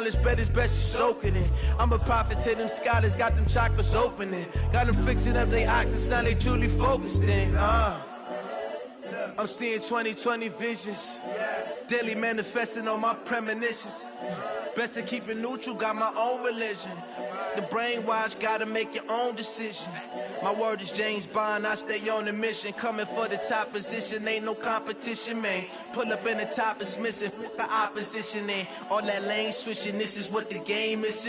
knowledge, bet it's best you soak it in. I'm a prophet to them scholars, got them chakras opening. Got them fixing up they octaves, now they truly focused in. I'm seeing 2020 visions. Daily manifesting on my premonitions. Best to keep it neutral, got my own religion. The brainwash, gotta make your own decision. My word is James Bond, I stay on the mission. Coming for the top position, ain't no competition, man. Pull up in the top, it's missing, the opposition ain't. All that lane switching, this is what the game is.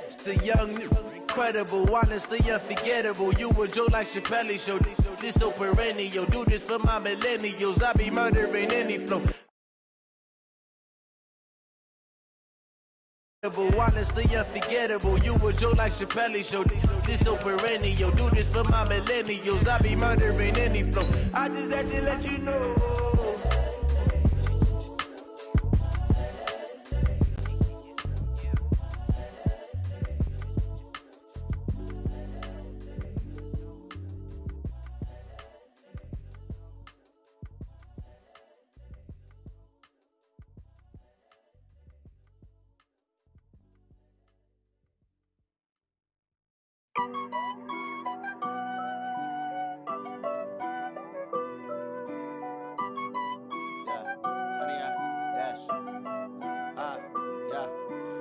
It's the young, incredible, honestly unforgettable. You a Joe like Chappelle show, this so perennial. Do this for my millennials, I be murdering any flow. Honestly unforgettable, you a Joe like Chappelle show. This so perennial, do this for my millennials. I be murdering any flow. I just had to let you know.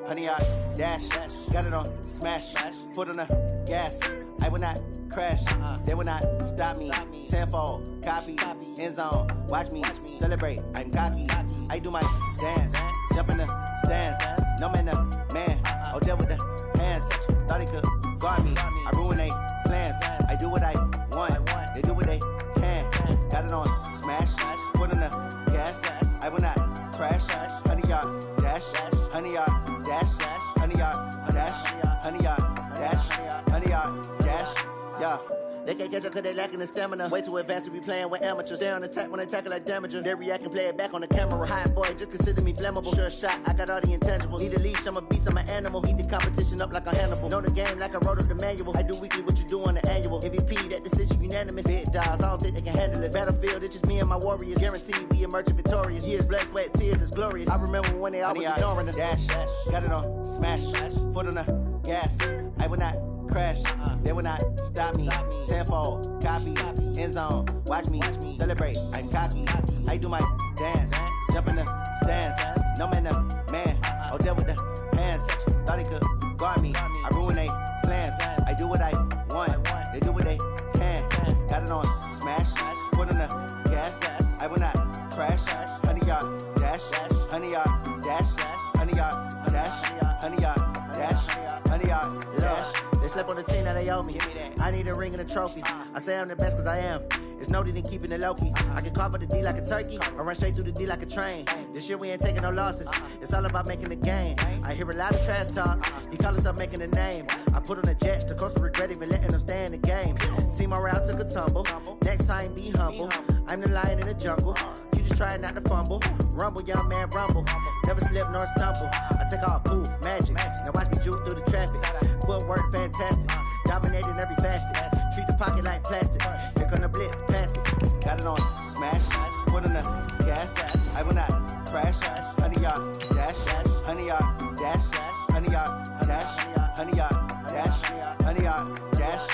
Honey, I dash, got it on smash, foot on the gas. I will not crash, they will not stop me. Tenfold, copy, end zone, watch me celebrate. I'm cocky, I do my dance, jump in the stands. No man, the man, oh, deal with the hands. Thought he could guard me, I ruin they plans. I do what I want, they do what they can. Got it on smash, foot on the gas. I will not crash, honey, y'all dash, honey, y'all dash, honey, y'all dash, honey, y'all dash, honey, y'all dash, yeah. They can't catch up cause they lacking the stamina. Way too advanced to be playing with amateurs. Stay on attack when they tackle like damager. They react and play it back on the camera. Hot boy, just consider me flammable. Sure shot, I got all the intangibles. Need a leash, I'm a beast, I'm an animal. Heat the competition up like a Hannibal. Know the game like I wrote up the manual. I do weekly what you do on the annual. MVP, that decision unanimous. Big dogs, I don't think they can handle it. Battlefield, it's just me and my warriors. Guaranteed we emerging victorious. Years, blood, sweat, tears, it's glorious. I remember when they always ignoring us. Dash, got it on smash, foot on the gas. I will not crash, they will not stop me. Tenfold, copy, end zone, watch me celebrate. I'm cocky, I do my dance, jump in the stands. No man, the man, oh, deal with the hands. Thought he could guard me, I ruin they plans. I do what I want, they do what they can. Got it on smash, foot on the gas. I will not crash, honey, y'all dash, honey, y'all dash, honey, y'all dash, honey, y'all dash, honey, y'all dash. They slept on the team that they owe me. I need a ring and a trophy. I say I'm the best cause I am. It's no need in keeping it low key. I can carve for the D like a turkey, or run straight through the D like a train. This year we ain't taking no losses. It's all about making the game. I hear a lot of trash talk. He call himself making a name. I put on the Jets. The coach will regret even letting them stay in the game. Team morale took a tumble. Next time be humble. I'm the lion in the jungle. You just trying not to fumble. Rumble, young man, rumble. Never slip nor stumble. I take off, poof, magic. Now watch me juke through the traffic. Footwork fantastic. Dominating every facet. Treat the pocket like plastic. Here come the blitz, pass it. Got it on smash, foot on the gas. I will not crash. Honey, y'all dash, honey, y'all dash, honey, y'all dash, honey, y'all dash, honey, y'all dash.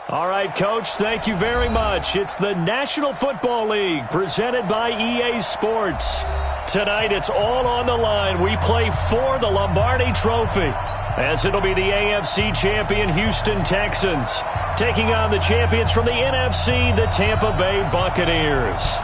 All right, Coach, thank you very much. It's the National Football League presented by EA Sports. Tonight, it's all on the line. We play for the Lombardi Trophy, as it'll be the AFC champion Houston Texans taking on the champions from the NFC, the Tampa Bay Buccaneers.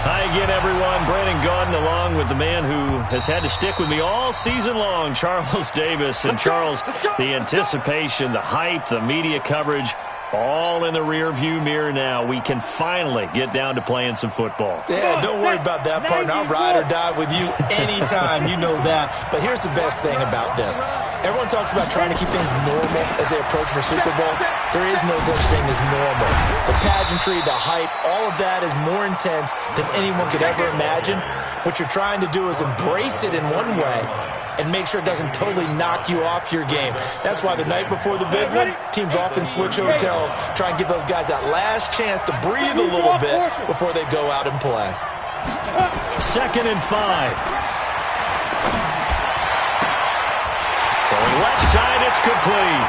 Hi again, everyone. Brandon Gaudin along with the man who has had to stick with me all season long, Charles Davis. And Charles, the anticipation, the hype, the media coverage, all in the rear-view mirror now. We can finally get down to playing some football. Yeah, don't worry about that, partner. I'll ride or die with you anytime. You know that. But here's the best thing about this. Everyone talks about trying to keep things normal as they approach for Super Bowl. There is no such thing as normal. The pageantry, the hype, all of that is more intense than anyone could ever imagine. What you're trying to do is embrace it in one way and make sure it doesn't totally knock you off your game. That's why the night before the big one, teams often switch hotels, try and give those guys that last chance to breathe a little bit before they go out and play. 2nd and 5. Throwing left side, it's complete.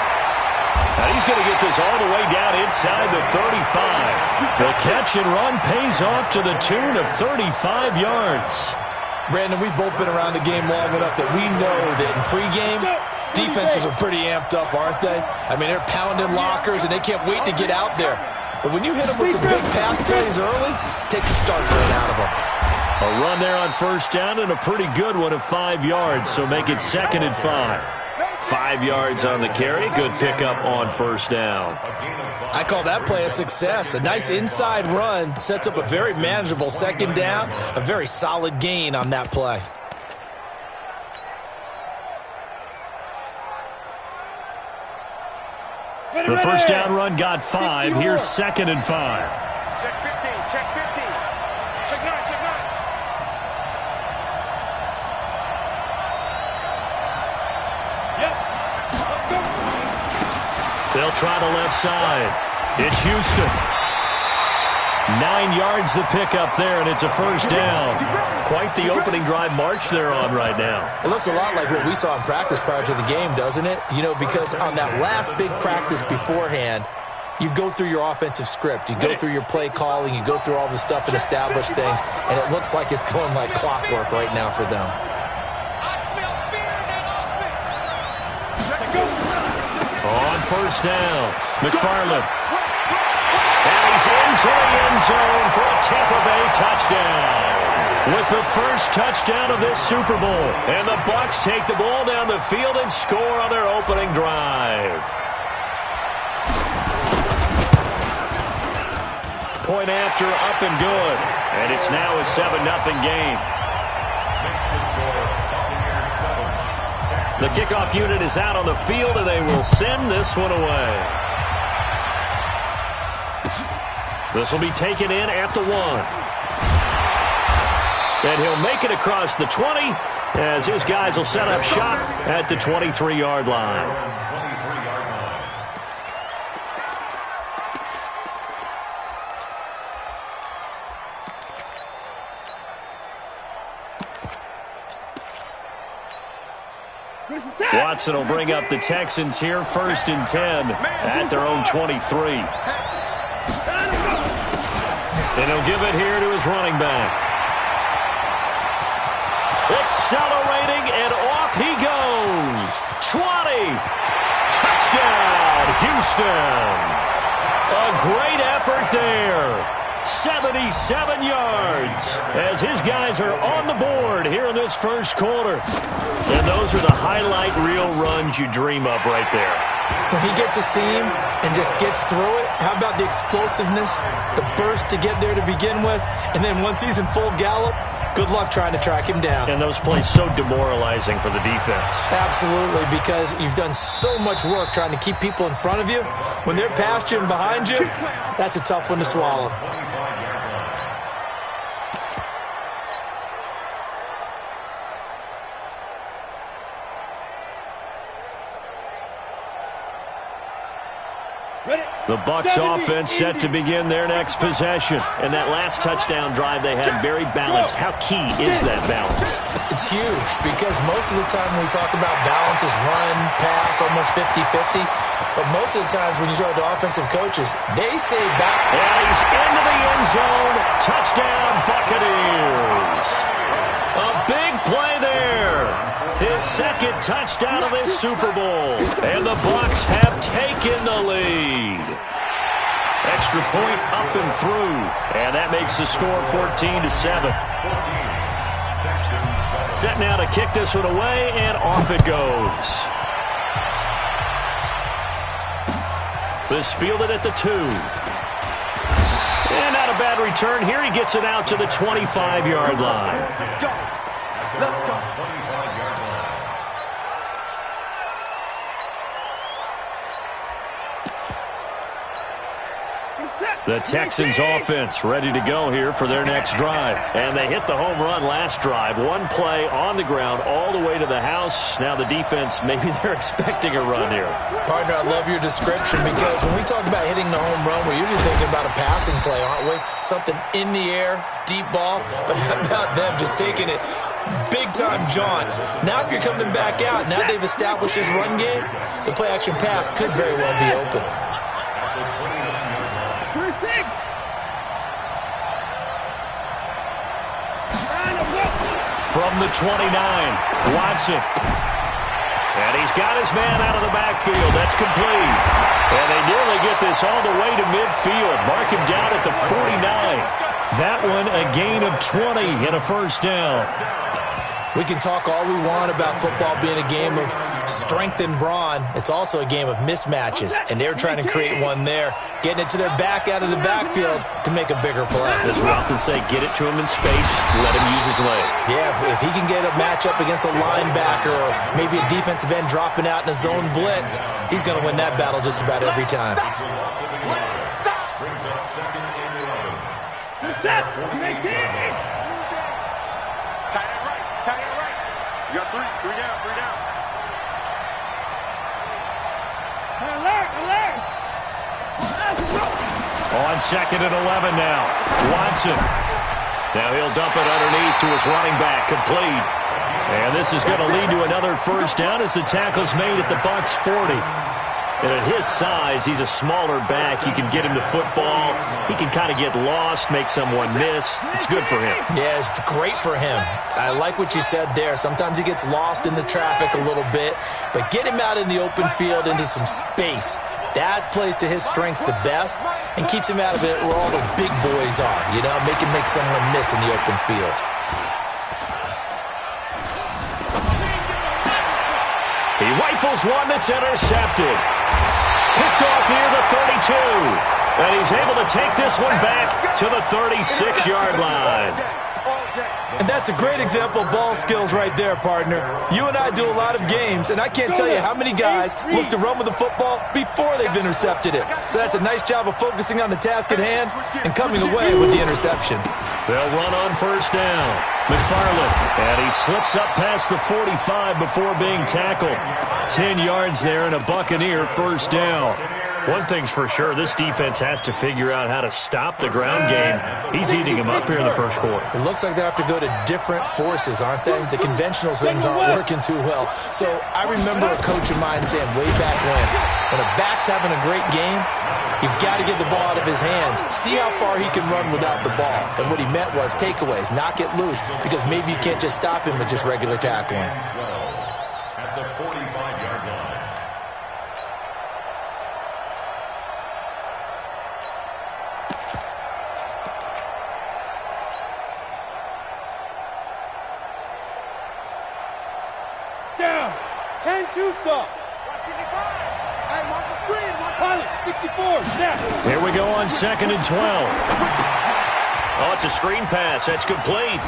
Now he's going to get this all the way down inside the 35. The catch and run pays off to the tune of 35 yards. Brandon, we've both been around the game long enough that we know that in pregame, defenses are pretty amped up, aren't they? I mean, they're pounding lockers, and they can't wait to get out there. But when you hit them with some big pass plays early, it takes the starch right out of them. A run there on 1st down and a pretty good one of 5 yards, so make it 2nd and 5. 5 yards on the carry. Good pickup on 1st down. I call that play a success. A nice inside run sets up a very manageable 2nd down. A very solid gain on that play. The 1st down run got 5. Here's 2nd and 5. Check 15. Check 15. Check 9. Check 9. They'll try the left side. It's Houston. 9 yards the pickup there, and it's a 1st down. Quite the opening drive march they're on right now. It looks a lot like what we saw in practice prior to the game, doesn't it? You know, because on that last big practice beforehand, you go through your offensive script. You go through your play calling. You go through all the stuff and establish things, and it looks like it's going like clockwork right now for them. On 1st down, McFarland. And he's into the end zone for a Tampa Bay touchdown. With the first touchdown of this Super Bowl. And the Bucs take the ball down the field and score on their opening drive. Point after, up and good. And it's now a 7-0 game. The kickoff unit is out on the field, and they will send this one away. This will be taken in at the 1. And he'll make it across the 20 as his guys will set up shop at the 23-yard line. Watson will bring up the Texans here, 1st and 10 at their own 23. And he'll give it here to his running back. Accelerating, and off he goes. 20. Touchdown, Houston. A great effort there. 77 yards as his guys are on the board here in this 1st quarter. And those are the highlight reel runs you dream of right there. When he gets a seam and just gets through it, how about the explosiveness, the burst to get there to begin with, and then once he's in full gallop, good luck trying to track him down. And those plays so demoralizing for the defense. Absolutely, because you've done so much work trying to keep people in front of you. When they're past you and behind you, that's a tough one to swallow. The Bucs offense set to begin their next possession. And that last touchdown drive they had very balanced. How key is that balance? It's huge because most of the time when we talk about balance is run, pass, almost 50-50. But most of the times when you talk to offensive coaches, they say back. And he's into the end zone. Touchdown, Buccaneers. A big play there. His 2nd touchdown of this Super Bowl. And the Bucs have taken the lead. extra point up and through. And that makes the score 14-7. Set now to kick this one away, and off it goes. This fielded at the 2. And not a bad return here. He gets it out to the 25-yard line. Let's go. Let's go. The Texans offense ready to go here for their next drive. And they hit the home run last drive. One play on the ground all the way to the house. Now the defense, maybe they're expecting a run here. Partner, I love your description because when we talk about hitting the home run, we're usually thinking about a passing play, aren't we? Something in the air, deep ball. But how about them just taking it big-time jaunt? Now if you're coming back out, now they've established this run game, the play-action pass could very well be open. From the 29, Watson. And he's got his man out of the backfield. That's complete. And they nearly get this all the way to midfield. Mark him down at the 49. That one a gain of 20 and a first down. We can talk all we want about football being a game of strength and brawn. It's also a game of mismatches, and they're trying to create one there, getting it to their back out of the backfield to make a bigger play. As we often say, get it to him in space, let him use his leg. Yeah, if he can get a matchup against a linebacker or maybe a defensive end dropping out in a zone blitz, he's going to win that battle just about every time. You got three down. On second and 11 now. Watson. Now he'll dump it underneath to his running back. Complete. And this is going to lead to another first down as the tackle's made at the Bucs 40. And at his size, he's a smaller back. You can get him the football. He can kind of get lost, make someone miss. It's good for him. Yeah, it's great for him. I like what you said there. Sometimes he gets lost in the traffic a little bit, but get him out in the open field into some space. That plays to his strengths the best and keeps him out of it where all the big boys are, you know, make someone miss in the open field. He rifles one that's intercepted. Picked off near the 32. And he's able to take this one back to the 36-yard line. And that's a great example of ball skills right there, partner. You and I do a lot of games, and I can't tell you how many guys look to run with the football before they've intercepted it. So that's a nice job of focusing on the task at hand and coming away with the interception. They'll run on first down. McFarland, and he slips up past the 45 before being tackled. 10 yards there and a Buccaneer first down. One thing's for sure, this defense has to figure out how to stop the ground game. He's eating him up here in the first quarter. It looks like they have to go to different forces, aren't they? The conventional things aren't working too well. So I remember a coach of mine saying way back when a back's having a great game, you've got to get the ball out of his hands. See how far he can run without the ball. And what he meant was takeaways, knock it loose, because maybe you can't just stop him with just regular tackling. At the 45-yard line. Down. 10-2 stop. Hey, mark the screen. Pilot, 64. Snap. Here we go on second and 12. Oh, it's a screen pass. That's complete.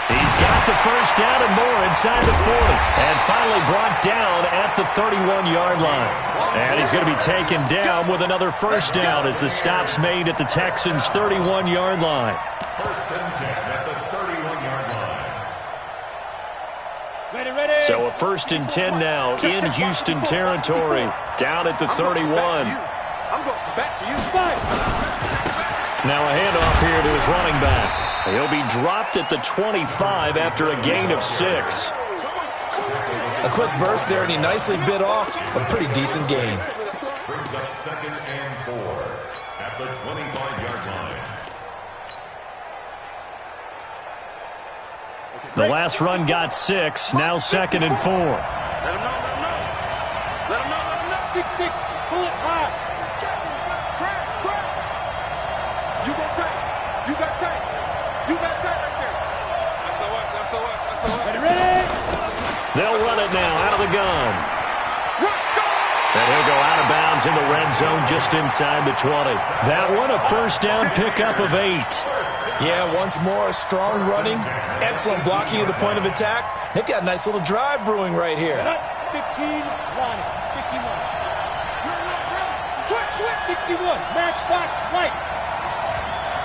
He's got the first down and more inside the 40. And finally brought down at the 31-yard line. And he's going to be taken down with another first down as the stop's made at the Texans' 31-yard line. First and 10 at the 31-yard line. Ready. So a first and 10 now in Houston territory, down at the 31. I'm going back to you. Now a handoff here to his running back. He'll be dropped at the 25 after a gain of 6. A quick burst there, and he nicely bit off a pretty decent gain. Brings up second and 4 at the 25-yard line. The last run got 6, now second and 4. Let him know. Let him know. 6-6. Pull it high. Crash. it now out of the gun. And he'll go out of bounds in the red zone just inside the 20. That one a first down pickup of 8. Yeah, once more, strong running, excellent blocking at the point of attack. They've got a nice little drive brewing right here. 15 line. 15 line. Switch. 61. Matchbox lights.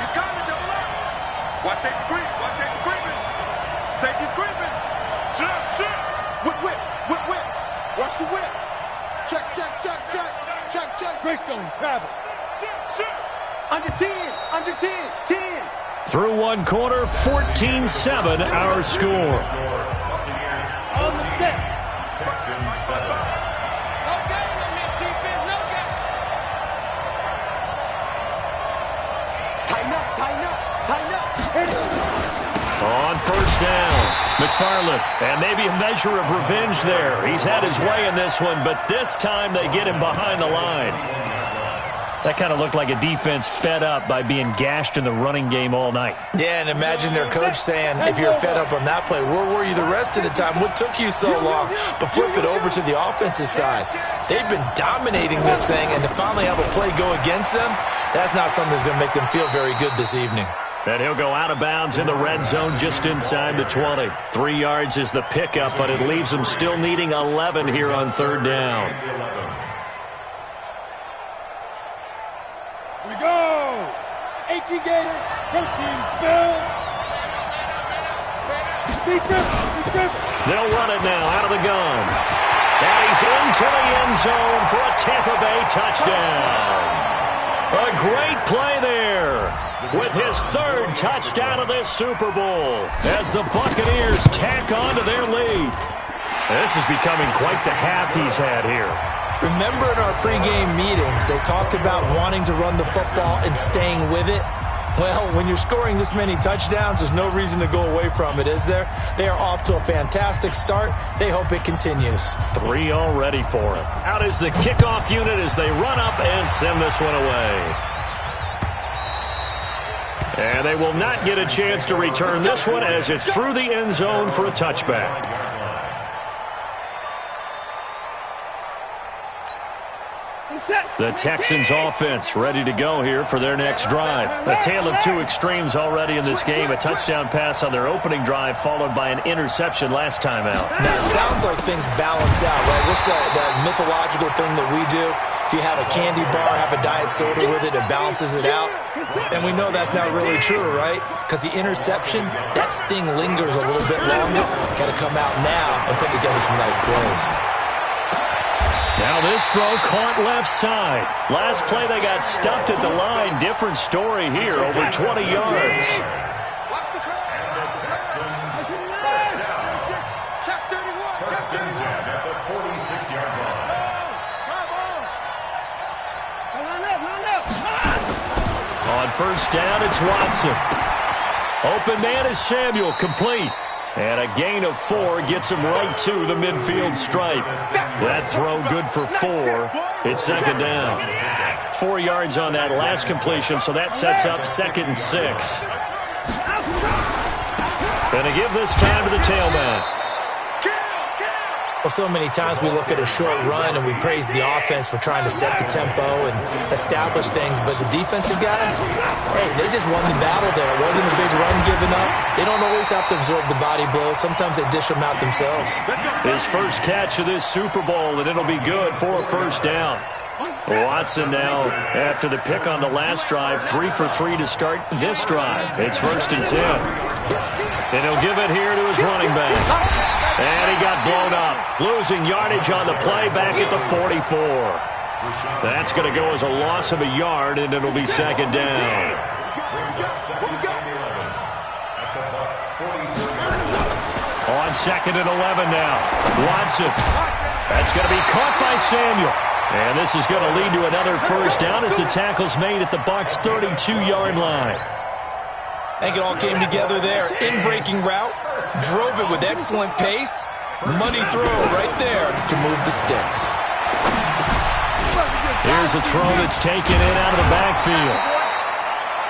He's got it, double up. Watch safety creep. Watch safety creeping. Safety's creeping. Shit. Whip. Watch the whip. Check. Greystone travel. Shit. Under 10. 10. Through one quarter, 14-7 our score. On the set. Tighten up. Hit it. On first down, McFarland. And maybe a measure of revenge there. He's had his way in this one, but this time they get him behind the line. That kind of looked like a defense fed up by being gashed in the running game all night. Yeah, and imagine their coach saying, if you're fed up on that play, where were you the rest of the time? What took you so long? But flip it over to the offensive side. They've been dominating this thing, and to finally have a play go against them, that's not something that's going to make them feel very good this evening. And he'll go out of bounds in the red zone just inside the 20. 3 yards is the pickup, but it leaves them still needing 11 here on third down. Here we go. 18 Gator. Protein spill. Defense. They'll run it now out of the gun. And he's into the end zone for a Tampa Bay touchdown. A great play there with his third touchdown of this Super Bowl as the Buccaneers tack on to their lead. This is becoming quite the half he's had here. Remember in our pregame meetings, they talked about wanting to run the football and staying with it? Well, when you're scoring this many touchdowns, there's no reason to go away from it, is there? They are off to a fantastic start. They hope it continues. 3 already for him. Out is the kickoff unit as they run up and send this one away. And they will not get a chance to return this one as it's through the end zone for a touchback. The Texans offense ready to go here for their next drive. A tale of two extremes already in this game. A touchdown pass on their opening drive followed by an interception last time out. Now, it sounds like things balance out, right? What's that mythological thing that we do? If you have a candy bar, have a diet soda with it, it balances it out. And we know that's not really true, right? Because the interception, that sting lingers a little bit longer. Got to come out now and put together some nice plays. Now this throw caught left side. Last play they got stuffed at the line. Different story here, over 20 yards. On first down, it's Watson. Open man is Samuel, complete. And a gain of 4 gets him right to the midfield stripe. That throw good for 4. It's second down. 4 yards on that last completion, so that sets up 2nd and 6. Gonna give this time to the tailback. Well, so many times we look at a short run and we praise the offense for trying to set the tempo and establish things, but the defensive guys, hey, they just won the battle there. It wasn't a big run given up. They don't always have to absorb the body blows. Sometimes they dish them out themselves. His first catch of this Super Bowl, and it'll be good for a first down. Watson now, after the pick on the last drive, 3 for 3 to start this drive. It's 1st and 10. And he'll give it here to his running back. And he got blown up, losing yardage on the play back at the 44. That's going to go as a loss of a yard, and it'll be second down. On 2nd and 11 now. Watson. That's going to be caught by Samuel. And this is going to lead to another first down as the tackle's made at the Bucs' 32-yard line. I think it all came together there. In-breaking route, drove it with excellent pace. Money throw right there to move the sticks. Here's a throw that's taken in out of the backfield.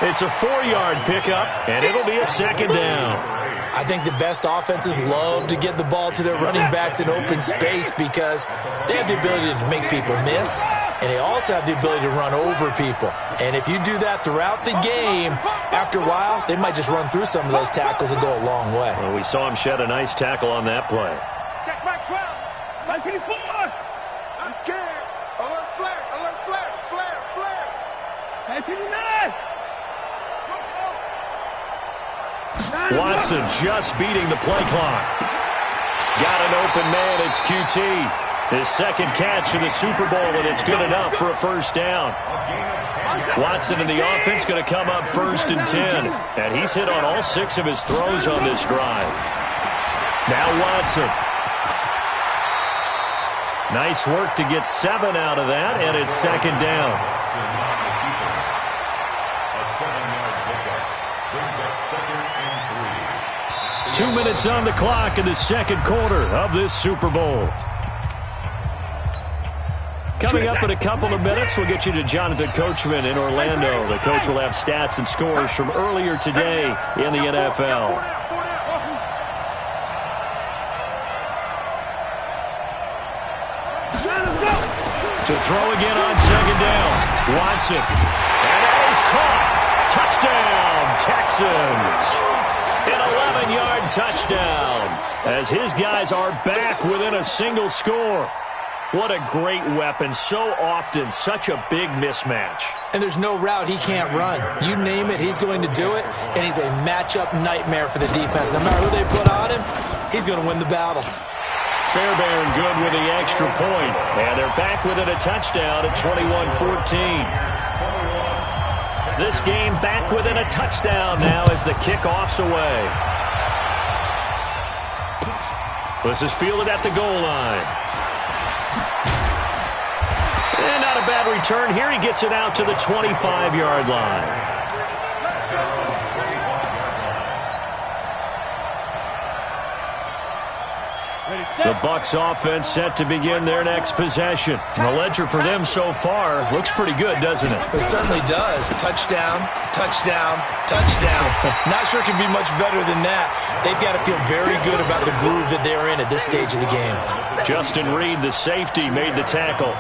It's a 4-yard pickup, and it'll be a second down. I think the best offenses love to get the ball to their running backs in open space because they have the ability to make people miss, and they also have the ability to run over people. And if you do that throughout the game, after a while, they might just run through some of those tackles and go a long way. Well, we saw him shed a nice tackle on that play. Check back 12. 924. I'm scared. Alert flare. Alert flare. Flare. Flare. 959. Watson just beating the play clock. Got an open man. It's QT. His second catch in the Super Bowl, and it's good enough for a first down. Watson and the offense going to come up 1st and 10. And he's hit on all 6 of his throws on this drive. Now Watson. Nice work to get 7 out of that, and it's second down. A 7-yard pickup brings up 2nd and 3. 2 minutes on the clock in the second quarter of this Super Bowl. Coming up in a couple of minutes, we'll get you to Jonathan Coachman in Orlando. The coach will have stats and scores from earlier today in the NFL. To throw again on second down. Watson. And that is caught. Touchdown, Texans. An 11-yard touchdown as his guys are back within a single score. What a great weapon. So often, such a big mismatch. And there's no route he can't run. You name it, he's going to do it, and he's a matchup nightmare for the defense. No matter who they put on him, he's going to win the battle. Fairbairn good with the extra point. And they're back within a touchdown at 21-14. This game back within a touchdown now as the kickoff's away. This is fielded at the goal line. And not a bad return here. He gets it out to the 25-yard line. The Bucs offense set to begin their next possession. The ledger for them so far looks pretty good, doesn't it? It certainly does. Touchdown, touchdown, touchdown. Not sure it can be much better than that. They've got to feel very good about the groove that they're in at this stage of the game. Justin Reed, the safety, made the tackle.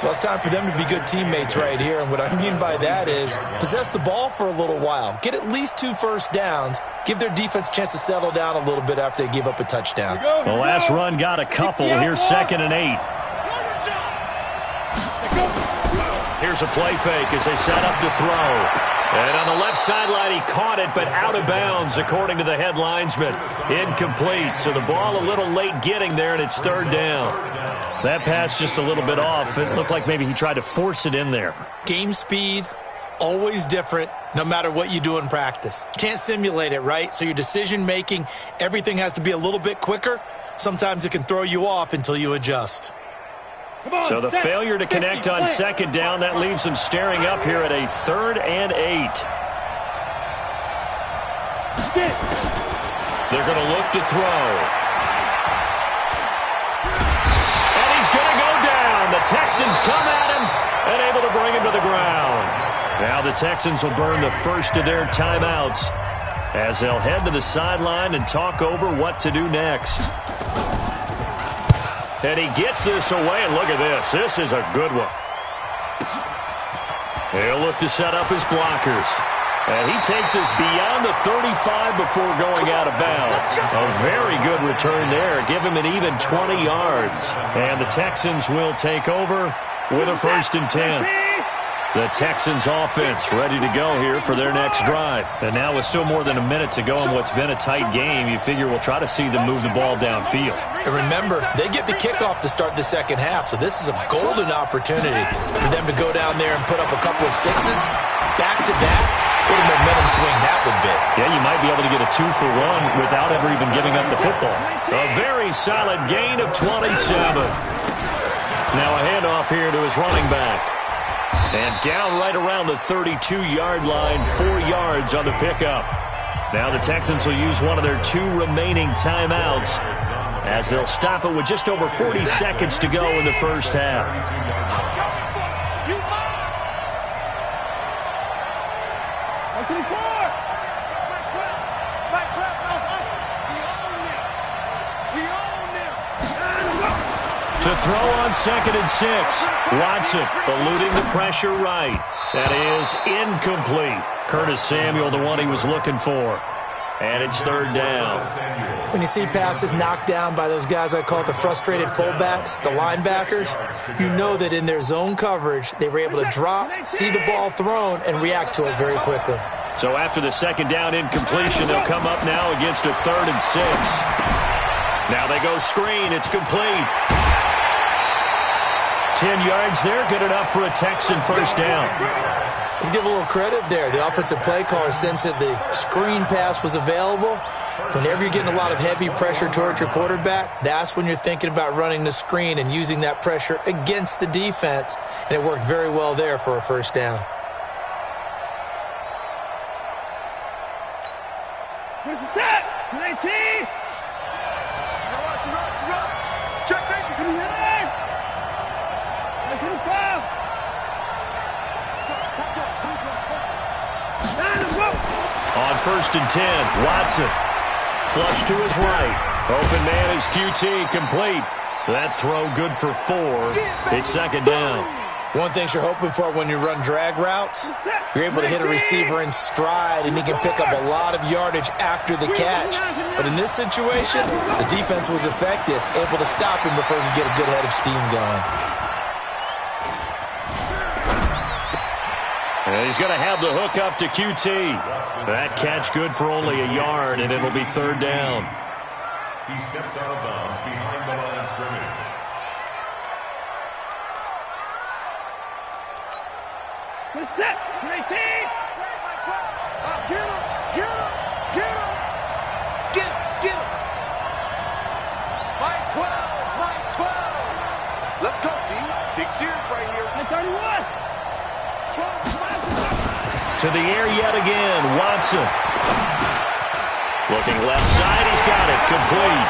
Well, it's time for them to be good teammates right here, and what I mean by that is possess the ball for a little while. Get at least 2 first downs. Give their defense a chance to settle down a little bit after they give up a touchdown. The last run got a couple. Here's 2nd and 8. Here's a play fake as they set up to throw. And on the left sideline, he caught it, but out of bounds, according to the head linesman. Incomplete, so the ball a little late getting there, and it's 3rd down. That pass just a little bit off. It looked like maybe he tried to force it in there. Game speed, always different, no matter what you do in practice. Can't simulate it, right? So your decision-making, everything has to be a little bit quicker. Sometimes it can throw you off until you adjust. So the failure to connect on 2nd down, that leaves them staring up here at a 3rd and 8. They're going to look to throw. And he's going to go down. The Texans come at him and able to bring him to the ground. Now the Texans will burn the first of their timeouts as they'll head to the sideline and talk over what to do next. And he gets this away, and look at this. This is a good one. He'll look to set up his blockers. And he takes us beyond the 35 before going out of bounds. A very good return there. Give him an even 20 yards. And the Texans will take over with a 1st and 10. The Texans offense ready to go here for their next drive. And now with still more than a minute to go in what's been a tight game, you figure we'll try to see them move the ball downfield. And remember, they get the kickoff to start the second half, so this is a golden opportunity for them to go down there and put up a couple of 6s back-to-back. What a momentum swing that would be. Yeah, you might be able to get a 2-for-1 without ever even giving up the football. A very solid gain of 27. Now a handoff here to his running back. And down right around the 32-yard line, 4 yards on the pickup. Now the Texans will use one of their 2 remaining timeouts as they'll stop it with just over 40 seconds to go in the first half. To throw on 2nd and 6. Watson eluding the pressure right. That is incomplete. Curtis Samuel, the one he was looking for. And it's 3rd down. When you see passes knocked down by those guys I call the frustrated fullbacks, the linebackers, you know that in their zone coverage, they were able to drop, see the ball thrown, and react to it very quickly. So after the 2nd down incompletion, they'll come up now against a 3rd and 6. Now they go screen. It's complete. 10 yards there, good enough for a Texan 1st down. Let's give a little credit there. The offensive play caller sensed that the screen pass was available. Whenever you're getting a lot of heavy pressure towards your quarterback, that's when you're thinking about running the screen and using that pressure against the defense. And it worked very well there for a 1st down. Where's the tap? 19! Check safety. Give me that! 25! On 1st and 10, Watson. Flush to his right. Open man is QT, complete. That throw good for 4. It's 2nd down. One thing you're hoping for when you run drag routes, you're able to hit a receiver in stride, and he can pick up a lot of yardage after the catch. But in this situation, the defense was effective, able to stop him before he could get a good head of steam going. And he's going to have the hook up to QT. That catch good for only a yard, and it'll be 3rd down. He steps out of bounds behind the line of scrimmage. We're set! 19! Get him! Get him! Get him! Get him! Get him! Mike 12! Mike 12! Let's go, D. Big series right here. 31! 12! To the air yet again, Watson. Looking left side, he's got it, complete.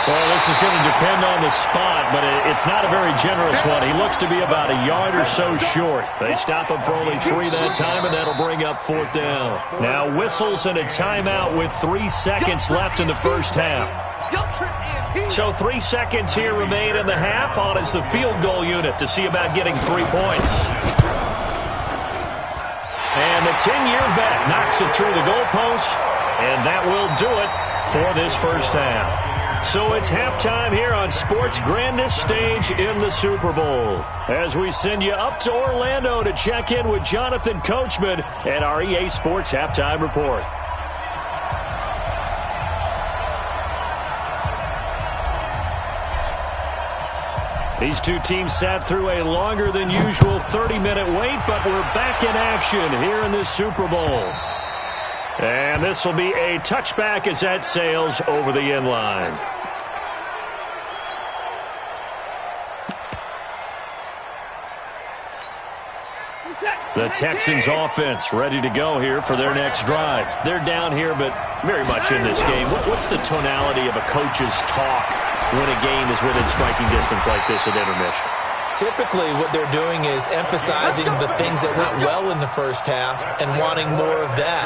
Well, this is going to depend on the spot, but it's not a very generous one. He looks to be about a yard or so short. They stop him for only 3 that time, and that'll bring up 4th down. Now whistles and a timeout with 3 seconds left in the 1st half. So 3 seconds here remain in the half. On is the field goal unit to see about getting 3 points. And the 10-year vet knocks it through the goalpost, and that will do it for this 1st half. So it's halftime here on sports' grandest stage in the Super Bowl. As we send you up to Orlando to check in with Jonathan Coachman and our EA Sports Halftime Report. These two teams sat through a longer than usual 30-minute wait, but we're back in action here in this Super Bowl. And this will be a touchback as that sails over the end line. The Texans offense ready to go here for their next drive. They're down here, but very much in this game. What's the tonality of a coach's talk when a game is within striking distance like this at intermission? Typically, what they're doing is emphasizing the things that went well in the 1st half and wanting more of that.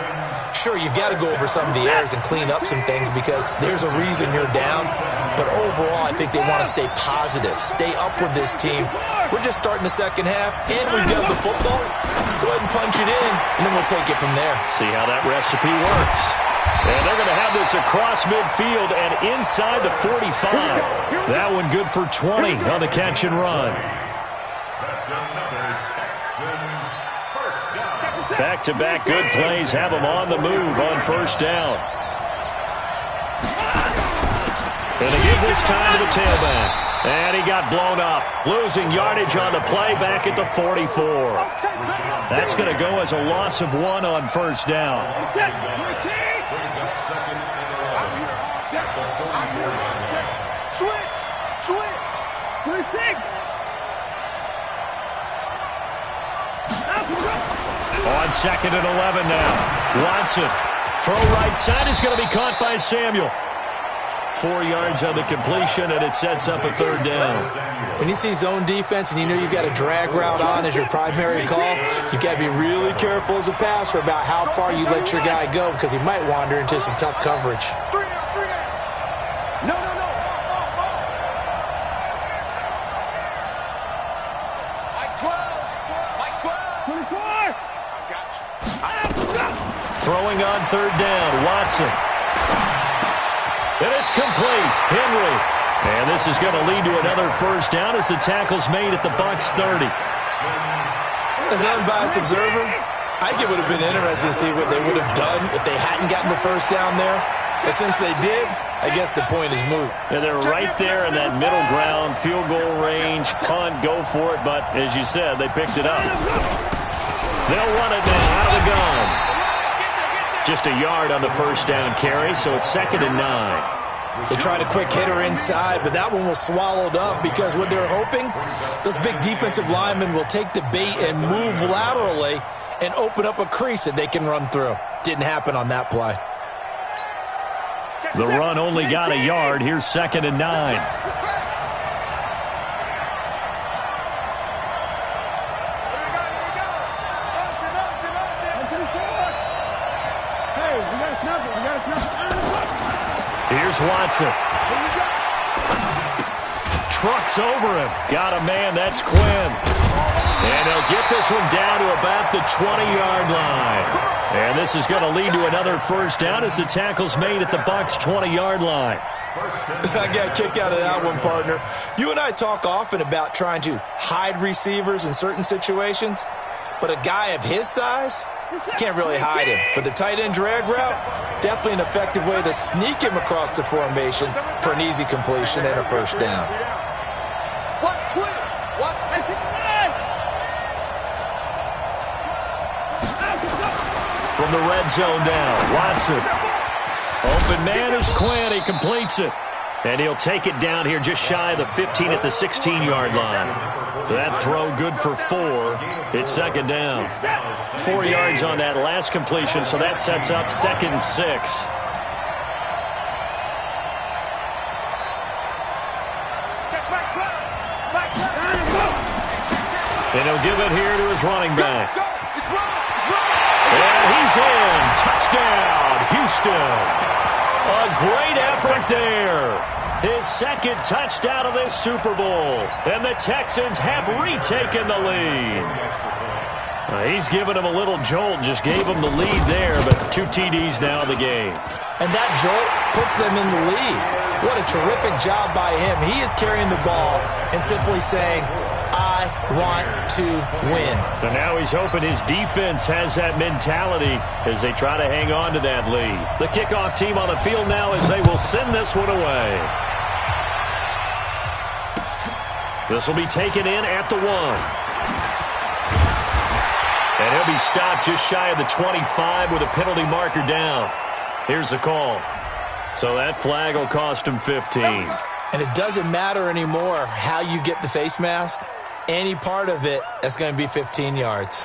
Sure, you've got to go over some of the errors and clean up some things because there's a reason you're down. But overall, I think they want to stay positive, stay up with this team. We're just starting the 2nd half, and we've got the football. Let's go ahead and punch it in, and then we'll take it from there. See how that recipe works. And they're going to have this across midfield and inside the 45. That one good for 20 on the catch and run. That's another Texans 1st down. Back-to-back good plays have them on the move on 1st down. And they give this time to the tailback. And he got blown up. Losing yardage on the play back at the 44. That's going to go as a loss of 1 on 1st down. Brings up 2nd and 11. Switch! 26! On 2nd and 11 now. Watson. Throw right side is going to be caught by Samuel. 4 yards on the completion, and it sets up a 3rd down. When you see zone defense and you know you've got a drag route on as your primary call, you've got to be really careful as a passer about how far you let your guy go because he might wander into some tough coverage. No. Mike 12. 24. I got you. Throwing on 3rd down, Watson. And it's complete. Henry. And this is going to lead to another 1st down as the tackle's made at the Bucs 30. As an unbiased observer, I think it would have been interesting to see what they would have done if they hadn't gotten the 1st down there. But since they did, I guess the point is moot. And they're right there in that middle ground, field goal range, punt, go for it. But as you said, they picked it up. They'll run it now out of the gun. Just a yard on the 1st down carry, so it's 2nd and 9. They tried a quick hitter inside, but that one was swallowed up because what they're hoping, those big defensive linemen will take the bait and move laterally and open up a crease that they can run through. Didn't happen on that play. The run only got a yard. Here's 2nd and 9. Here's Watson. Trucks over him. Got a man. That's Quinn. And they'll get this one down to about the 20-yard line. And this is going to lead to another 1st down as the tackle's made at the Bucs 20-yard line. I got a kick out of that one, partner. You and I talk often about trying to hide receivers in certain situations, but a guy of his size can't really hide him. But the tight end drag route, definitely an effective way to sneak him across the formation for an easy completion and a 1st down. From the red zone now, Watson. Open man is Quinn. He completes it. And he'll take it down here just shy of the 15 at the 16-yard line. That throw good for 4. It's 2nd down. 4 yards on that last completion, so that sets up 2nd and 6. And he'll give it here to his running back. And he's in. Touchdown, Houston. A great effort there. His 2nd touchdown of this Super Bowl. And the Texans have retaken the lead. He's given him a little jolt. Just gave him the lead there, but 2 TDs now in the game. And that jolt puts them in the lead. What a terrific job by him. He is carrying the ball and simply saying, I want to win. And now he's hoping his defense has that mentality as they try to hang on to that lead. The kickoff team on the field now as they will send this one away. This will be taken in at the 1. And he'll be stopped just shy of the 25 with a penalty marker down. Here's the call. So that flag will cost him 15. And it doesn't matter anymore how you get the face mask. Any part of it, that's going to be 15 yards.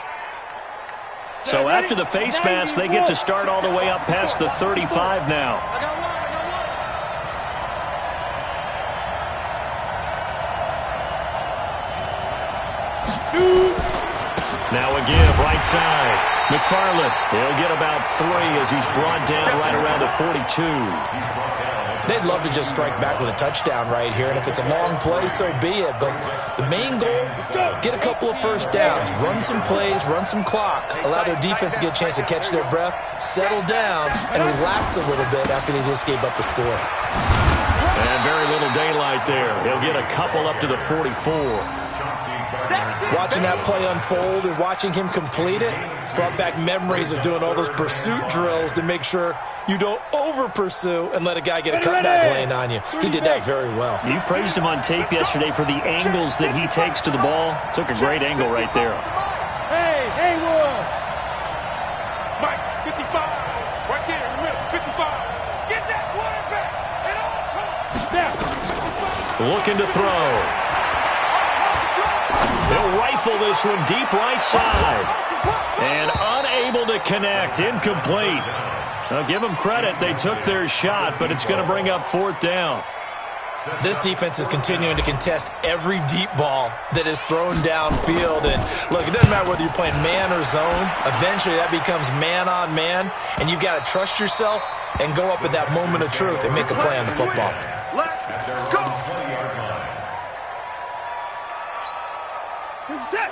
So after the face mask, they get to start all the way up past the 35 now. Now a give, right side. McFarland, he'll get about 3 as he's brought down right around the 42. They'd love to just strike back with a touchdown right here, and if it's a long play, so be it. But the main goal, get a couple of 1st downs, run some plays, run some clock, allow their defense to get a chance to catch their breath, settle down, and relax a little bit after they just gave up the score. And very little daylight there. He'll get a couple up to the 44. Watching that play unfold and watching him complete it brought back memories of doing all those pursuit drills to make sure you don't over-pursue and let a guy get a cutback lane on you. He did that very well. You praised him on tape yesterday for the angles that he takes to the ball. Took a great angle right there. Hey, Haywood. Mike, 55. Right there in the middle, 55. Get that quarterback at all times. Looking to throw. He'll rifle this one deep right side. And unable to connect. Incomplete. I'll give them credit. They took their shot, but it's going to bring up 4th down. This defense is continuing to contest every deep ball that is thrown downfield. And, look, it doesn't matter whether you're playing man or zone. Eventually, that becomes man-on-man, and you've got to trust yourself and go up at that moment of truth and make a play on the football.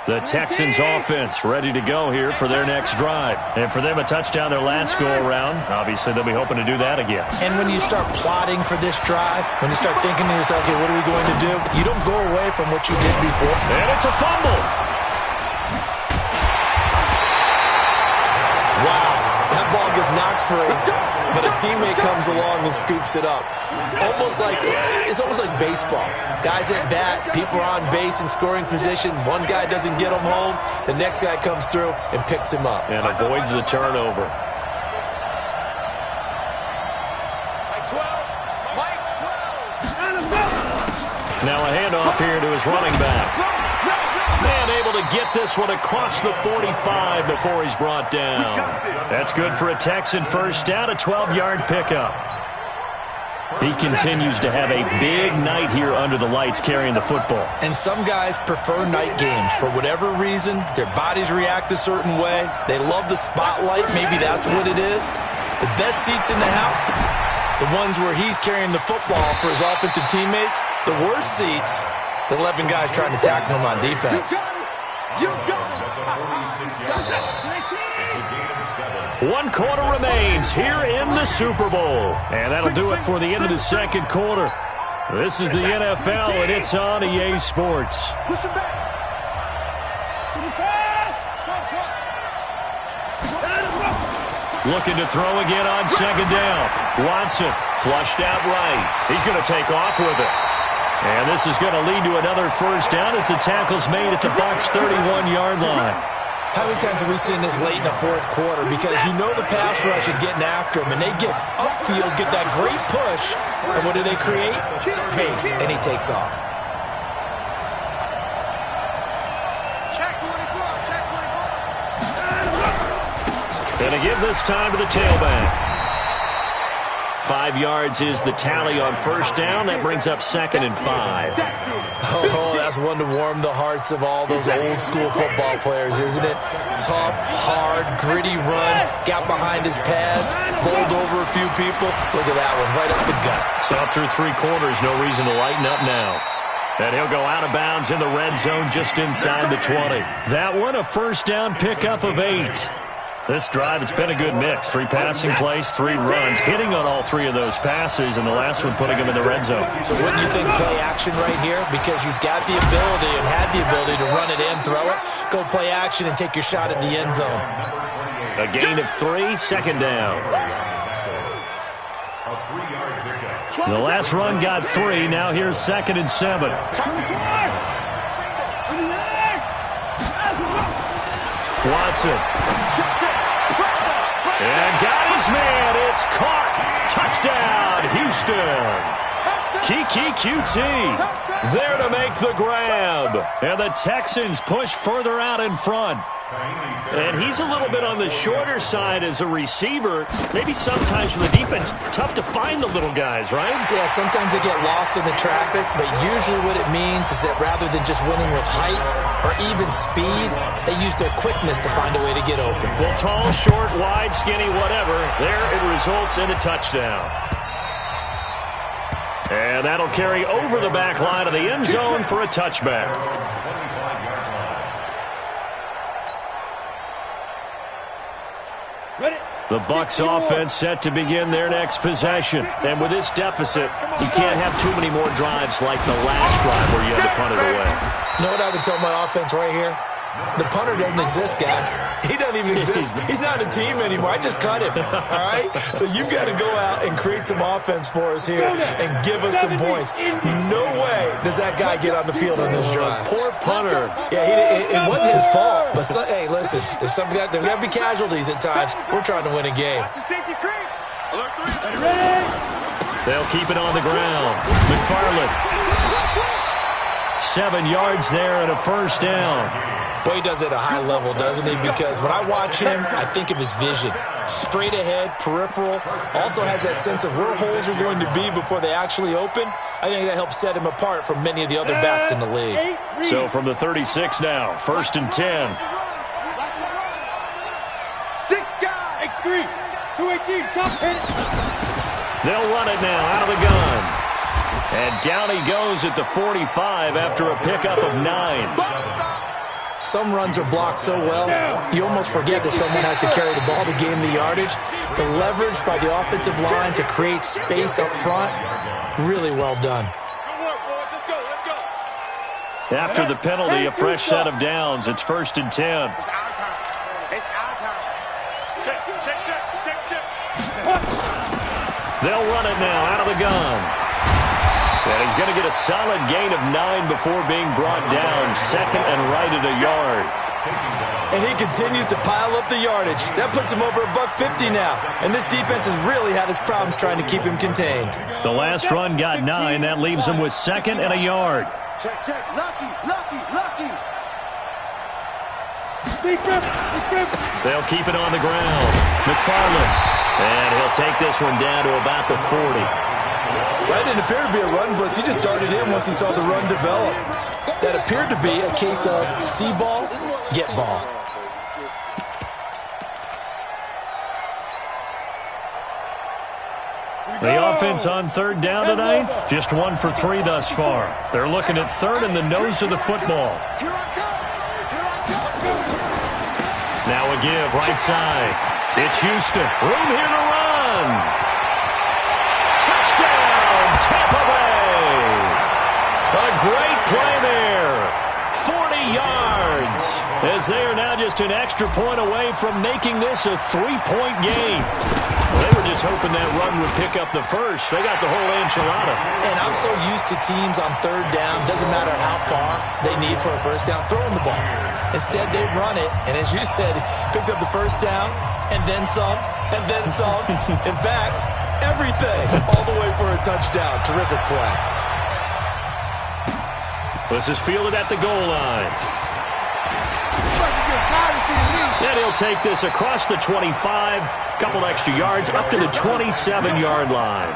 The Texans offense ready to go here for their next drive. And for them, a touchdown their last go-around. Obviously, they'll be hoping to do that again. And when you start plotting for this drive, when you start thinking to yourself, okay, what are we going to do? You don't go away from what you did before. And it's a fumble. Wow, that ball gets knocked free, but a teammate comes along and scoops it up. It's almost like baseball. Guys at bat, people are on base in scoring position. One guy doesn't get him home. The next guy comes through and picks him up. And avoids the turnover. Now a handoff here to his running back. Man able to get this one across the 45 before he's brought down. That's good for a Texan first down, a 12-yard pickup. He continues to have a big night here under the lights carrying the football. And some guys prefer night games. For whatever reason, their bodies react a certain way. They love the spotlight. Maybe that's what it is. The best seats in the house, the ones where he's carrying the football for his offensive teammates. The worst seats, the 11 guys trying to tackle him on defense. You got it. 1 quarter remains here in the Super Bowl. And that'll do it for the end of the second quarter. This is the NFL, and it's on EA Sports. Push him back. Looking to throw again on second down. Watson flushed out right. He's going to take off with it. And this is going to lead to another first down as the tackle's made at the Bucs' 31-yard line. How many times have we seen this late in the fourth quarter? Because you know the pass rush is getting after him, and they get upfield, get that great push, and what do they create? Space, and he takes off. And to give this time to the tailback. 5 yards is the tally on first down. That brings up 2nd and 5. Oh, that's one to warm the hearts of all those old school football players, isn't it? Tough, hard, gritty run, got behind his pads, bowled over a few people. Look at that one, right up the gut. Saw through 3 quarters, no reason to lighten up now. And he'll go out of bounds in the red zone just inside the 20. That one, a first down pickup of 8. This drive, it's been a good mix. 3 passing plays, 3 runs, hitting on all 3 of those passes, and the last one putting him in the red zone. So wouldn't you think play action right here? Because you've got the ability and had the ability to run it in, throw it, go play action and take your shot at the end zone. A gain of 3, second down. The last run got 3. Now here's 2nd and 7. Watson. And got his man. It's caught. Touchdown, Houston. Kiki QT there to make the grab. And the Texans push further out in front. And he's a little bit on the shorter side as a receiver. Maybe sometimes for the defense, tough to find the little guys, right? Yeah, sometimes they get lost in the traffic, but usually what it means is that rather than just winning with height or even speed, they use their quickness to find a way to get open. Well, tall, short, wide, skinny, whatever, there it results in a touchdown. And that'll carry over the back line of the end zone for a touchback. The Bucs offense set to begin their next possession. And with this deficit, you can't have too many more drives like the last drive where you had to punt it away. You know what I would tell my offense right here? The punter doesn't exist, guys. He doesn't even exist. He's not a team anymore. I just cut him, all right? So you've got to go out and create some offense for us here and give us some points. No way does that guy get on the field on this drive. Poor punter. Yeah, it wasn't his fault. But, hey, listen, if there's got to be casualties at times. We're trying to win a game. They'll keep it on the ground. McFarland. 7 yards there and a first down. Boy, he does it at a high level, doesn't he? Because when I watch him, I think of his vision. Straight ahead, peripheral, also has that sense of where holes are going to be before they actually open. I think that helps set him apart from many of the other backs in the league. So from the 36 now, 1st and 10. 6 guys. X3. 218. Chop hit. They'll run it now out of the gun. And down he goes at the 45 after a pickup of 9. Some runs are blocked so well, you almost forget that someone has to carry the ball to gain the yardage. The leverage by the offensive line to create space up front, really well done. After the penalty, a fresh set of downs. It's 1st and 10. It's our time. It's our time. Check. They'll run it now out of the gun. And he's going to get a solid gain of 9 before being brought down. 2nd and right at a yard. And he continues to pile up the yardage. That puts him over $150 now. And this defense has really had its problems trying to keep him contained. The last run got 9. That leaves him with 2nd and a yard. Check. Lucky. They'll keep it on the ground. McFarland. And he'll take this one down to about the 40. That didn't appear to be a run blitz. He just darted in once he saw the run develop. That appeared to be a case of see ball, get ball. The offense on 3rd down tonight, just 1 for 3 thus far. They're looking at 3rd and the nose of the football. Now a give, right side. It's Houston. Room here to run. Touchdown, Tampa Bay. A great play there. 40 yards. As they are now just an extra point away from making this a 3-point game. They were just hoping that run would pick up the first. They got the whole enchilada. And I'm so used to teams on 3rd down, doesn't matter how far they need for a first down, throwing the ball. Instead, they run it, and as you said, picked up the first down, and then some, and then some. In fact, everything, all the way for a touchdown. Terrific play. This is fielded at the goal line. And he'll take this across the 25, couple extra yards, up to the 27-yard line.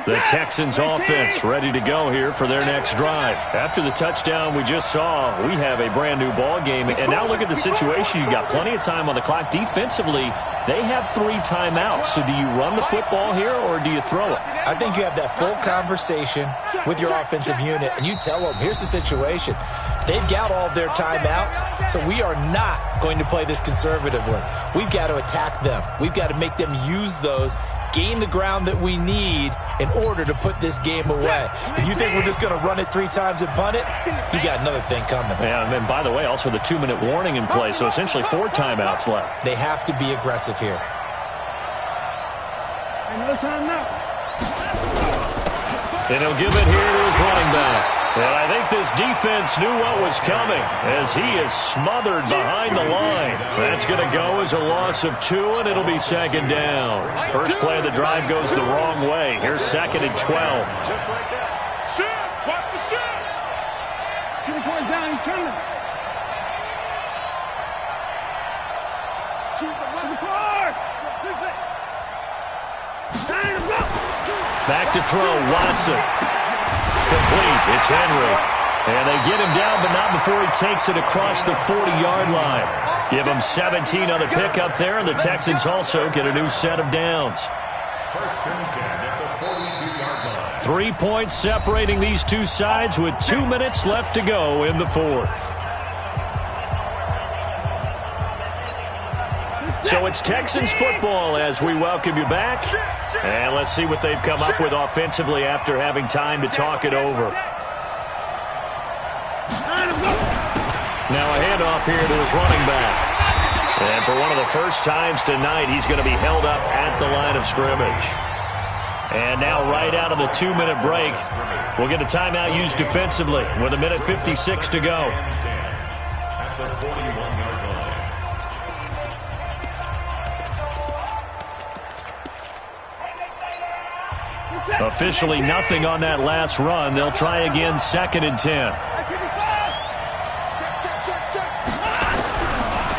The Texans offense ready to go here for their next drive. After the touchdown we just saw, we have a brand new ball game. And now look at the situation. You've got plenty of time on the clock. Defensively, they have 3 timeouts. So do you run the football here or do you throw it? I think you have that full conversation with your offensive unit, and you tell them, here's the situation. They've got all their timeouts, so we are not going to play this conservatively. We've got to attack them. We've got to make them use those, gain the ground that we need in order to put this game away. If you think we're just going to run it 3 times and punt it, you got another thing coming. Yeah, and by the way, also the 2-minute warning in play, so essentially 4 timeouts left. They have to be aggressive here. No time now. And he'll give it here to his running back. And I think this defense knew what was coming as he is smothered behind the line. That's going to go as a loss of 2, and it'll be 2nd down. First play of the drive goes the wrong way. Here's 2nd and 12. Just like that. Shift. Watch the shift. Keep it going down. He's coming. Choose the left card. Back to throw, Watson. Complete, it's Henry. And they get him down, but not before he takes it across the 40-yard line. Give him 17 on the pickup there, and the Texans also get a new set of downs. 1st and 10 at the 42-yard line. 3 points separating these two sides with 2 minutes left to go in the 4th. So it's Texans football as we welcome you back. And let's see what they've come up with offensively after having time to talk it over. Now a handoff here to his running back. And for one of the first times tonight, he's going to be held up at the line of scrimmage. And now right out of the 2-minute break, we'll get a timeout used defensively with 1:56 to go. At the 41-yard line. Officially nothing on that last run. They'll try again, 2nd and 10.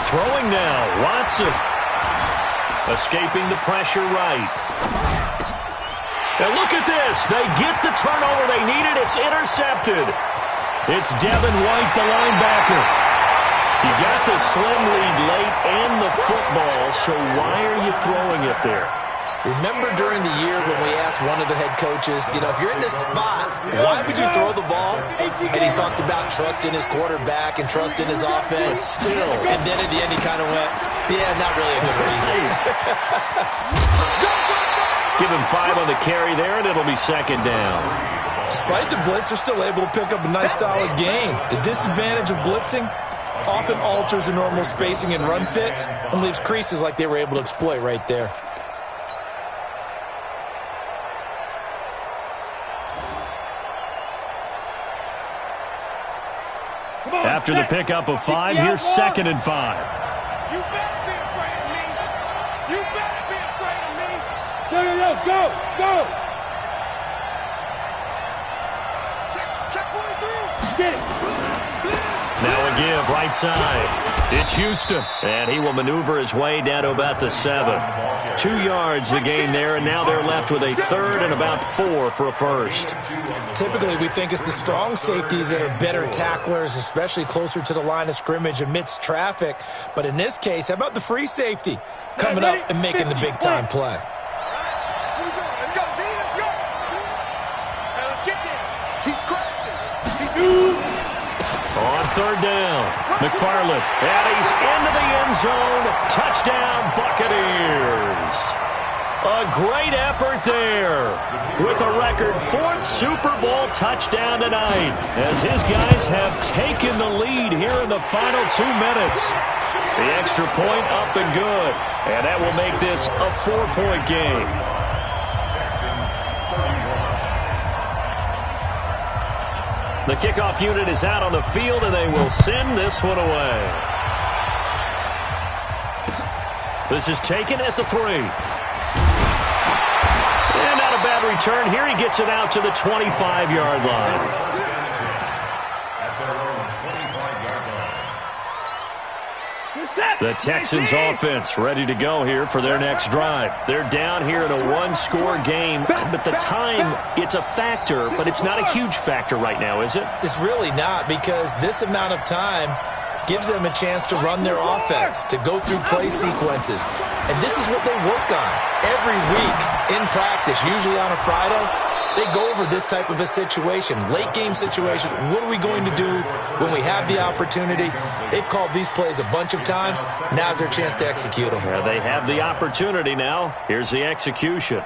Throwing now, Watson. Escaping the pressure right. And look at this. They get the turnover they needed. It's intercepted. It's Devin White, the linebacker. He got the slim lead late and the football, so why are you throwing it there? Remember during the year when we asked one of the head coaches, if you're in this spot, why would you throw the ball? And he talked about trust in his quarterback and trust in his offense. Still. And then at the end he kind of went, yeah, not really a good reason. Give him 5 on the carry there, and it'll be 2nd down. Despite the blitz, they're still able to pick up a nice, solid gain. The disadvantage of blitzing often alters the normal spacing and run fits and leaves creases like they were able to exploit right there. After the pickup of 5, here's 2nd and 5. You better be afraid of me. You better be afraid of me. Go. Check 1 through. Get it. Now a give, right side. It's Houston, and he will maneuver his way down to about the 7. 2 yards the gain there, and now they're left with a 3rd and about 4 for a first. Typically, we think it's the strong safeties that are better tacklers, especially closer to the line of scrimmage amidst traffic. But in this case, how about the free safety coming up and making the big-time play? Let's go, D. Let's go. Now let's get there. He's crashing. On 3rd down, McFarland, and he's into the end zone. Touchdown, Buccaneers. A great effort there with a record 4th Super Bowl touchdown tonight as his guys have taken the lead here in the final 2 minutes. The extra point up and good, and that will make this a 4-point game. The kickoff unit is out on the field, and they will send this one away. This is taken at the 3. And not a bad return here. He gets it out to the 25-yard line. The Texans offense ready to go here for their next drive. They're down here in a 1-score game, but the time, it's a factor, but it's not a huge factor right now, is it? It's really not, because this amount of time gives them a chance to run their offense, to go through play sequences. And this is what they work on every week in practice, usually on a Friday. They go over this type of a situation, late game situation. What are we going to do when we have the opportunity? They've called these plays a bunch of times. Now's their chance to execute them. Yeah, they have the opportunity now. Here's the execution.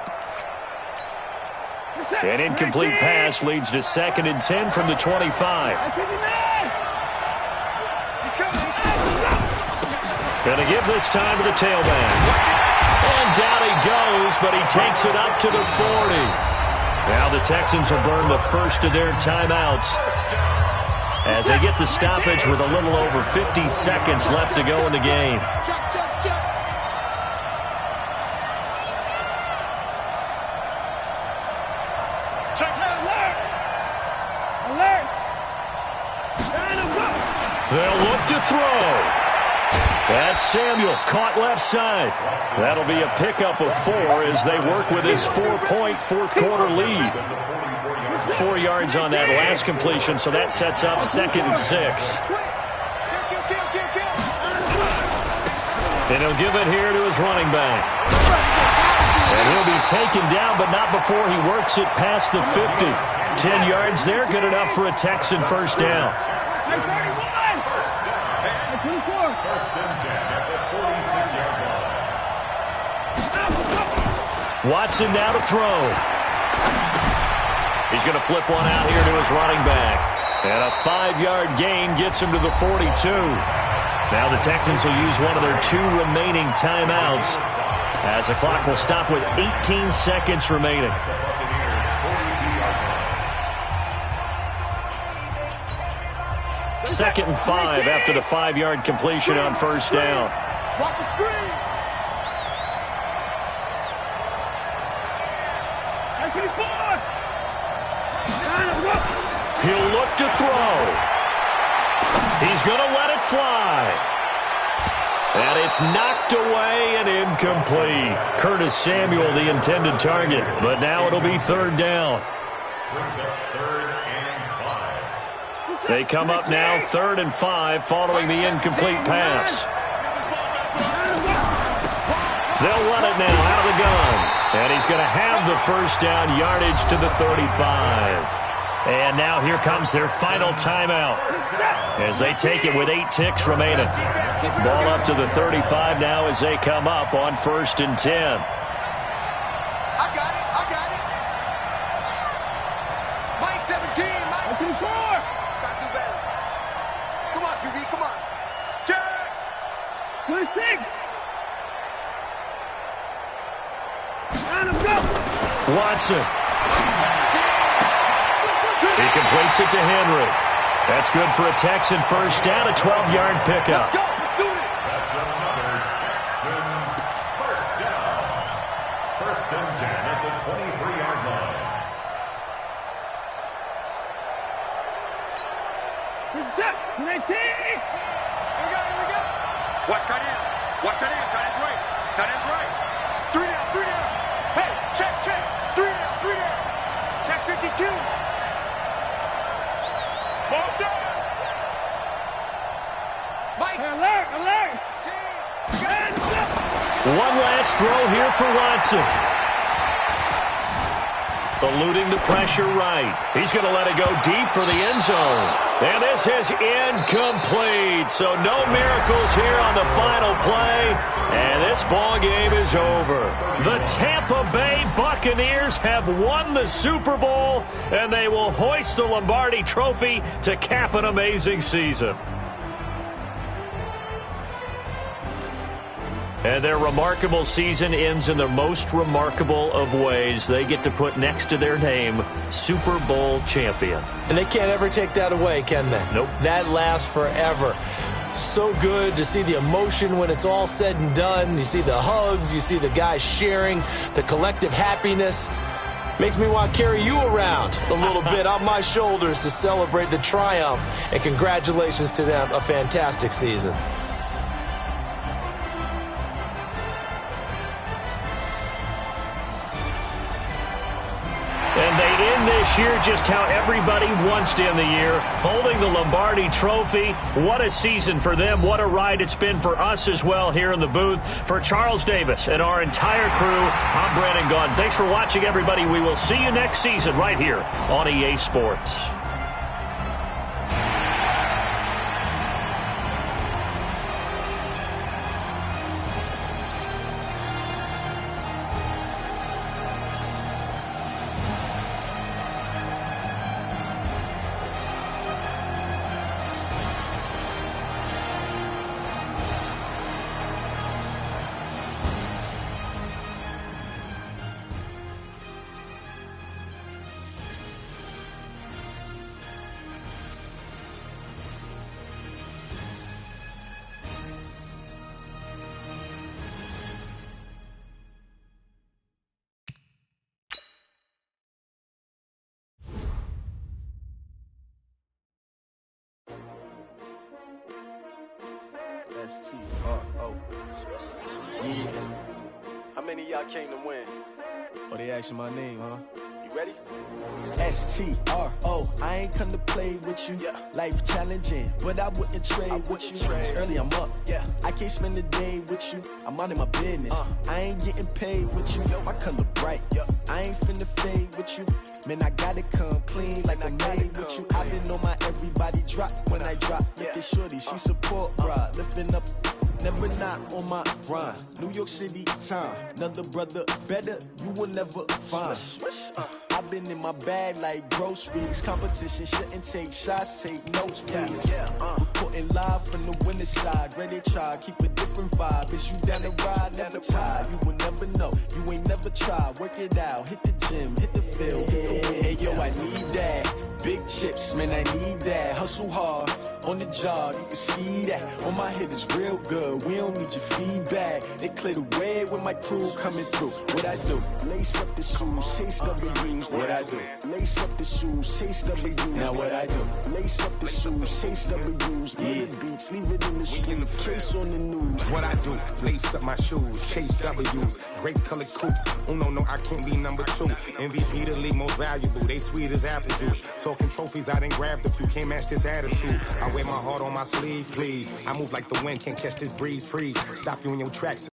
An incomplete pass leads to 2nd and 10 from the 25. Gonna give this time to the tailback. And down he goes, but he takes it up to the 40. Now the Texans will burn the first of their timeouts as they get the stoppage with a little over 50 seconds left to go in the game. They'll look to throw. That's Samuel, caught left side. That'll be a pickup of 4 as they work with his 4-point fourth-quarter lead. 4 yards on that last completion, so that sets up 2nd and 6. And he'll give it here to his running back. And he'll be taken down, but not before he works it past the 50. 10 yards there, good enough for a Texan first down. Watson now to throw. He's going to flip one out here to his running back. And a 5-yard gain gets him to the 42. Now the Texans will use one of their 2 remaining timeouts as the clock will stop with 18 seconds remaining. Second and 5 after the 5-yard completion on first down. Watch the screen. He'll look to throw. He's going to let it fly. And it's knocked away and incomplete. Curtis Samuel, the intended target. But now it'll be third down. They come up now 3rd and 5 following the incomplete pass. They'll run it now out of the gun. And he's going to have the first down yardage to the 35. And now here comes their final timeout as they take it with 8 ticks remaining. Ball up to the 35 now as they come up on 1st and 10. I got it. Mike 17, Mike. Open the floor. Gotta do better. Come on, QB, come on. Jack. Play 6. And let's go. Watson. He completes it to Henry. That's good for a Texan first down, a 12-yard pickup. Let's go. Let's do this. That's another Texans first down. 1st and 10 at the 23-yard line. This is it. 19. Here we go. Watch tight end. Tight end's right. Tight end's right. 3 down. Hey, check. 3 down. Check 52. Ball shot. Mike. Alert. One last throw here for Watson. Eluding the pressure right. He's going to let it go deep for the end zone. And this is incomplete. So no miracles here on the final play. And this ball game is over. The Tampa Bay Buccaneers have won the Super Bowl, and they will hoist the Lombardi Trophy to cap an amazing season. And their remarkable season ends in the most remarkable of ways. They get to put next to their name, Super Bowl champion. And they can't ever take that away, can they? Nope. That lasts forever. So good to see the emotion when it's all said and done. You see the hugs. You see the guys sharing, the collective happiness. Makes me want to carry you around a little bit on my shoulders to celebrate the triumph. And congratulations to them. A fantastic season. And they end this year just how everybody wants to end the year, holding the Lombardi Trophy. What a season for them. What a ride it's been for us as well here in the booth. For Charles Davis and our entire crew, I'm Brandon Gunn. Thanks for watching, everybody. We will see you next season right here on EA Sports. S-T-R-O. Yeah. How many of y'all came to win? Oh, they asking my name, huh? You ready? S-T-R-O. I ain't come to play with you. Yeah. Life challenging, but I wouldn't trade with you. It's early, I'm up. Yeah. I can't spend the day with you. I'm minding my business. I ain't getting paid with you. My color bright. I ain't finna fade with you. Man, I gotta come clean like I'm made with you. I've been on my everybody drop when I drop. Look at shorty, she support ride. Lifting up, never not on my grind. New York City time. Another brother better, you will never find. I've been in my bag like groceries. Competition shouldn't take shots, take notes, please. Reporting live from the winning side. Ready to try, keep a different vibe. Is you down the ride, never tired. You will never know, you ain't never tried. Work it out, hit the gym, hit the field, hit the win. Hey yo, I need that. Big chips, man, I need that. Hustle hard, on the job, you can see that. On my head is real good, we don't need your feedback. They clear the way with my crew coming through. What I do? Lace up the shoes, chase W's. What I do? Lace up the shoes, chase W's. Now what I do? Lace up the shoes, chase W's. Yeah. Beats, leave it in the street, case on the news. What I do? Lace up my shoes, chase W's. Great colored coops. Oh no, I can't be number 2. MVP the league most valuable. They sweet as apple juice. Talking trophies, I didn't grab the few. Can't match this attitude. I wear my heart on my sleeve, please. I move like the wind, can't catch this breeze. Freeze. Stop you in your tracks.